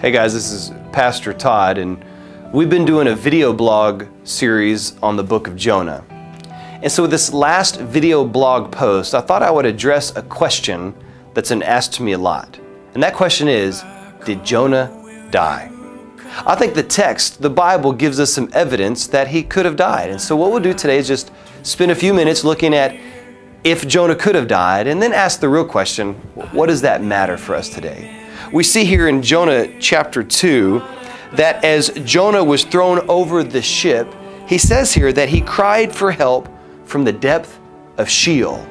Hey guys, this is Pastor Todd, and we've been doing a video blog series on the book of Jonah. And so with this last video blog post, I thought I would address a question that's been asked to me a lot. And that question is, did Jonah die? I think the text, the Bible, gives us some evidence that he could have died. And so what we'll do today is just spend a few minutes looking at if Jonah could have died, and then ask the real question, what does that matter for us today? We see here in Jonah chapter 2 that as Jonah was thrown over the ship, he says here that he cried for help from the depth of Sheol.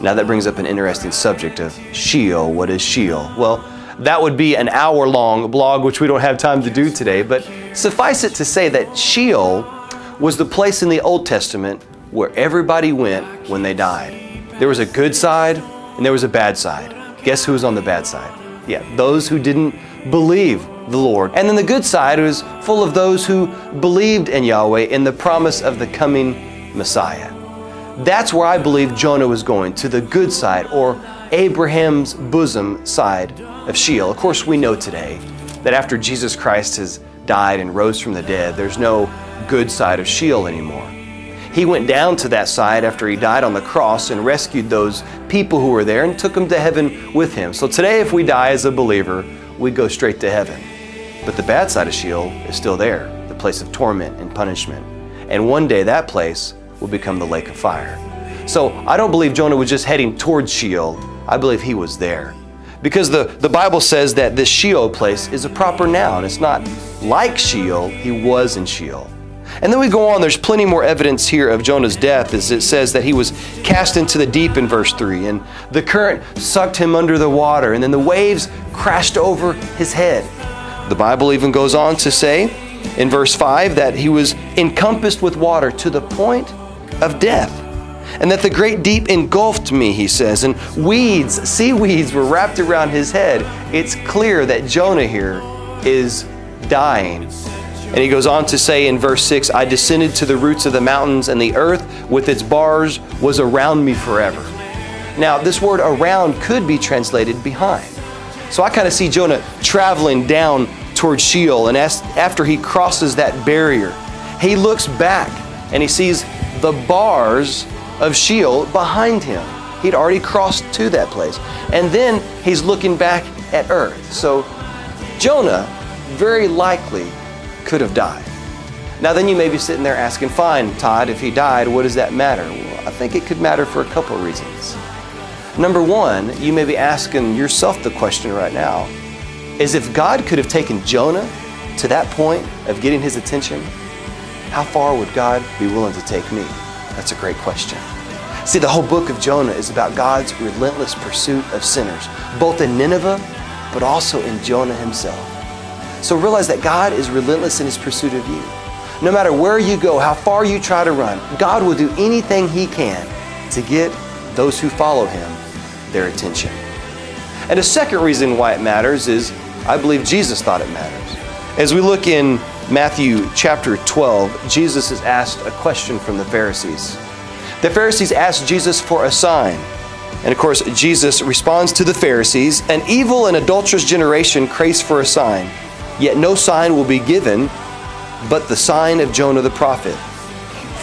Now that brings up an interesting subject of Sheol. What is Sheol? Well, that would be an hour-long blog, which we don't have time to do today, but suffice it to say that Sheol was the place in the Old Testament where everybody went when they died. There was a good side and there was a bad side. Guess who was on the bad side? Yeah, those who didn't believe the Lord. And then the good side was full of those who believed in Yahweh in the promise of the coming Messiah. That's where I believe Jonah was going, to the good side, or Abraham's bosom side of Sheol. Of course, we know today that after Jesus Christ has died and rose from the dead, there's no good side of Sheol anymore. He went down to that side after he died on the cross and rescued those people who were there and took them to heaven with him. So today, if we die as a believer, we go straight to heaven. But the bad side of Sheol is still there, the place of torment and punishment. And one day that place will become the lake of fire. So I don't believe Jonah was just heading towards Sheol. I believe he was there. Because the Bible says that this Sheol place is a proper noun. It's not like Sheol, he was in Sheol. And then we go on, there's plenty more evidence here of Jonah's death, as it says that he was cast into the deep in verse 3, and the current sucked him under the water, and then the waves crashed over his head. The Bible even goes on to say in verse 5 that he was encompassed with water to the point of death, and that the great deep engulfed me, he says, and weeds, seaweeds were wrapped around his head. It's clear that Jonah here is dying. And he goes on to say in verse 6, I descended to the roots of the mountains, and the earth with its bars was around me forever. Now, this word around could be translated behind. So I kind of see Jonah traveling down towards Sheol, and after he crosses that barrier, he looks back and he sees the bars of Sheol behind him. He'd already crossed to that place. And then he's looking back at earth. So Jonah very likely could have died. Now then you may be sitting there asking, fine, Todd, if he died, what does that matter? Well, I think it could matter for a couple of reasons. Number one, you may be asking yourself the question right now, is if God could have taken Jonah to that point of getting his attention, how far would God be willing to take me? That's a great question. See, the whole book of Jonah is about God's relentless pursuit of sinners, both in Nineveh, but also in Jonah himself. So realize that God is relentless in his pursuit of you. No matter where you go, how far you try to run, God will do anything he can to get those who follow him their attention. And a second reason why it matters is I believe Jesus thought it matters. As we look in Matthew chapter 12, Jesus is asked a question from the Pharisees. The Pharisees asked Jesus for a sign. And of course, Jesus responds to the Pharisees, an evil and adulterous generation craves for a sign. Yet no sign will be given but the sign of Jonah the prophet.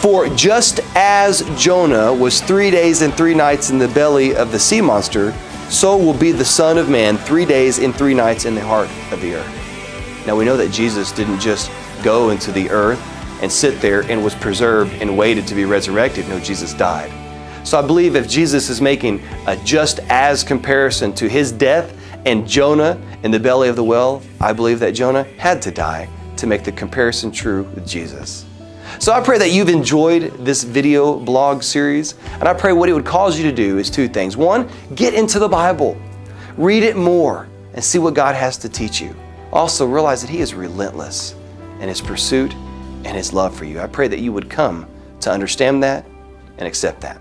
For just as Jonah was 3 days and 3 nights in the belly of the sea monster, so will be the Son of Man 3 days and 3 nights in the heart of the earth. Now we know that Jesus didn't just go into the earth and sit there and was preserved and waited to be resurrected. No, Jesus died. So I believe if Jesus is making a just as comparison to his death and Jonah in the belly of the whale, I believe that Jonah had to die to make the comparison true with Jesus. So I pray that you've enjoyed this video blog series, and I pray what it would cause you to do is two things. One, get into the Bible, read it more, and see what God has to teach you. Also realize that he is relentless in his pursuit and his love for you. I pray that you would come to understand that and accept that.